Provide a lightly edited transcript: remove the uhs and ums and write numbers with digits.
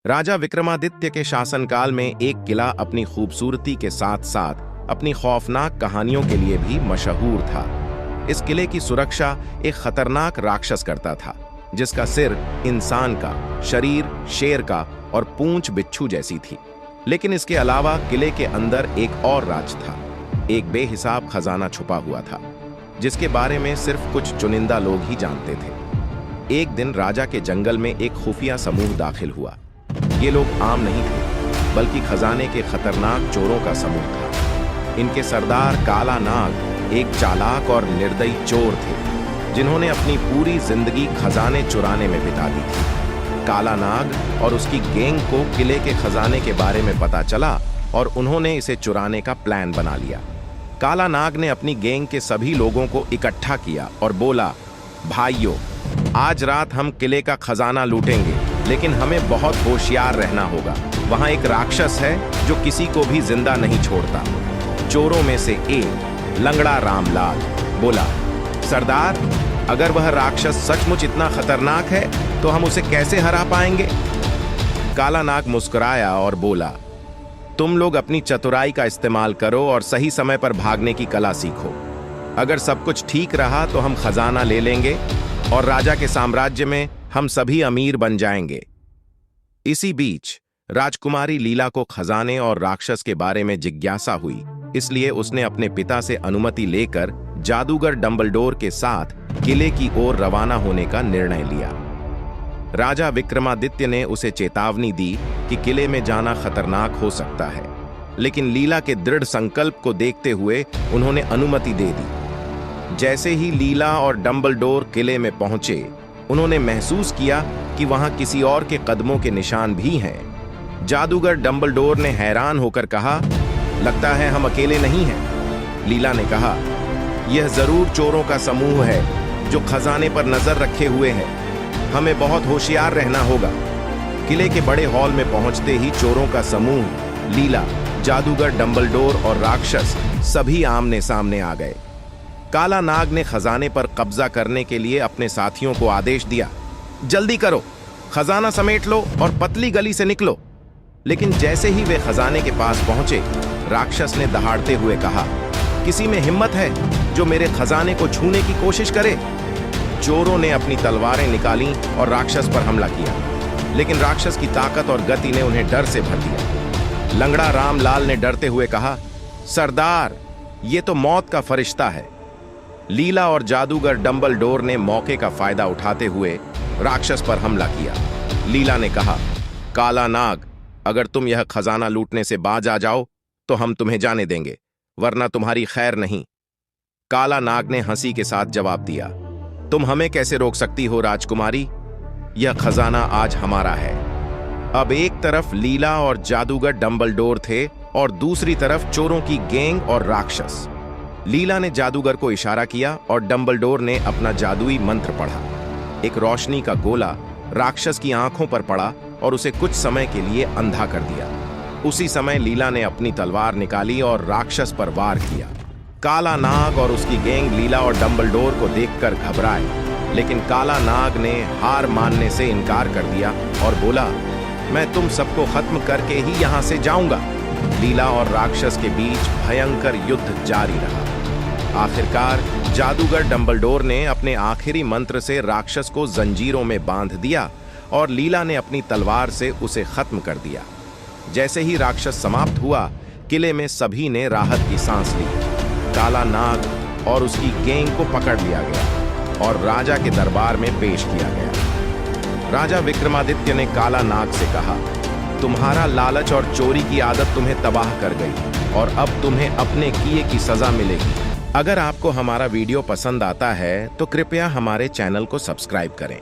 राजा विक्रमादित्य के शासनकाल में एक किला अपनी खूबसूरती के साथ साथ अपनी खौफनाक कहानियों के लिए भी मशहूर था। इस किले की सुरक्षा एक खतरनाक राक्षस करता था, जिसका सिर इंसान का, शरीर शेर का और पूंछ बिच्छू जैसी थी। लेकिन इसके अलावा किले के अंदर एक और राज था। एक बेहिसाब खजाना छुपा हुआ था, जिसके बारे में सिर्फ कुछ चुनिंदा लोग ही जानते थे। एक दिन राजा के जंगल में एक खुफिया समूह दाखिल हुआ। ये लोग आम नहीं थे, बल्कि खजाने के खतरनाक चोरों का समूह था। इनके सरदार काला नाग एक चालाक और निर्दयी चोर थे, जिन्होंने अपनी पूरी जिंदगी खजाने चुराने में बिता दी थी। काला नाग और उसकी गैंग को किले के खजाने के बारे में पता चला और उन्होंने इसे चुराने का प्लान बना लिया। काला नाग ने अपनी गैंग के सभी लोगों को इकट्ठा किया और बोला, भाइयों, आज रात हम किले का खजाना लूटेंगे, लेकिन हमें बहुत होशियार रहना होगा। वहां एक राक्षस है जो किसी को भी जिंदा नहीं छोड़ता। चोरों में से एक लंगड़ा रामलाल बोला, सरदार, अगर वह राक्षस सचमुच इतना खतरनाक है तो हम उसे कैसे हरा पाएंगे? काला नाग मुस्कुराया और बोला, तुम लोग अपनी चतुराई का इस्तेमाल करो और सही समय पर भागने की कला सीखो। अगर सब कुछ ठीक रहा तो हम खजाना ले लेंगे और राजा के साम्राज्य में हम सभी अमीर बन जाएंगे। इसी बीच राजकुमारी लीला को खजाने और राक्षस के बारे में जिज्ञासा हुई, इसलिए उसने अपने पिता से अनुमति लेकर जादूगर डंबलडोर के साथ किले की ओर रवाना होने का निर्णय लिया। राजा विक्रमादित्य ने उसे चेतावनी दी कि किले में जाना खतरनाक हो सकता है, लेकिन लीला के दृढ़ संकल्प को देखते हुए उन्होंने अनुमति दे दी। जैसे ही लीला और डंबलडोर किले में पहुंचे, उन्होंने महसूस किया कि वहां किसी और के कदमों के निशान भी हैं। जादूगर डंबलडोर ने हैरान होकर कहा, लगता है हम अकेले नहीं हैं। लीला ने कहा, यह जरूर चोरों का समूह है जो खजाने पर नजर रखे हुए है। हमें बहुत होशियार रहना होगा। किले के बड़े हॉल में पहुंचते ही चोरों का समूह, लीला, जादूगर डंबलडोर और राक्षस सभी आमने सामने आ गए। काला नाग ने खजाने पर कब्जा करने के लिए अपने साथियों को आदेश दिया, जल्दी करो, खजाना समेट लो और पतली गली से निकलो। लेकिन जैसे ही वे खजाने के पास पहुंचे, राक्षस ने दहाड़ते हुए कहा, किसी में हिम्मत है जो मेरे खजाने को छूने की कोशिश करे? चोरों ने अपनी तलवारें निकाली और राक्षस पर हमला किया, लेकिन राक्षस की ताकत और गति ने उन्हें डर से भर दिया। लंगड़ा रामलाल ने डरते हुए कहा, सरदार, ये तो मौत का फरिश्ता है। लीला और जादूगर डंबलडोर ने मौके का फायदा उठाते हुए राक्षस पर हमला किया। लीला ने कहा, काला नाग, अगर तुम यह खजाना लूटने से बाज आ जाओ तो हम तुम्हें जाने देंगे, वरना तुम्हारी खैर नहीं। काला नाग ने हंसी के साथ जवाब दिया, तुम हमें कैसे रोक सकती हो राजकुमारी? यह खजाना आज हमारा है। अब एक तरफ लीला और जादूगर डंबलडोर थे और दूसरी तरफ चोरों की गैंग और राक्षस। लीला ने जादूगर को इशारा किया और डंबलडोर ने अपना जादुई मंत्र पढ़ा। एक रोशनी का गोला राक्षस की आंखों पर पड़ा और उसे कुछ समय के लिए अंधा कर दिया। उसी समय लीला ने अपनी तलवार निकाली और राक्षस पर वार किया। काला नाग और उसकी गैंग लीला और डंबलडोर को देखकर घबराए, लेकिन काला नाग ने हार मानने से इनकार कर दिया और बोला, मैं तुम सबको खत्म करके ही यहां से जाऊंगा। लीला और राक्षस के बीच भयंकर युद्ध जारी रहा। आखिरकार जादूगर डंबलडोर ने अपने आखिरी मंत्र से राक्षस को जंजीरों में बांध दिया और लीला ने अपनी तलवार से उसे खत्म कर दिया। जैसे ही राक्षस समाप्त हुआ, किले में सभी ने राहत की सांस ली। काला नाग और उसकी गैंग को पकड़ लिया गया और राजा के दरबार में पेश किया गया। राजा विक्रमादित्य ने काला नाग से कहा, तुम्हारा लालच और चोरी की आदत तुम्हें तबाह कर गई और अब तुम्हें अपने किए की सजा मिलेगी। अगर आपको हमारा वीडियो पसंद आता है तो कृपया हमारे चैनल को सब्सक्राइब करें।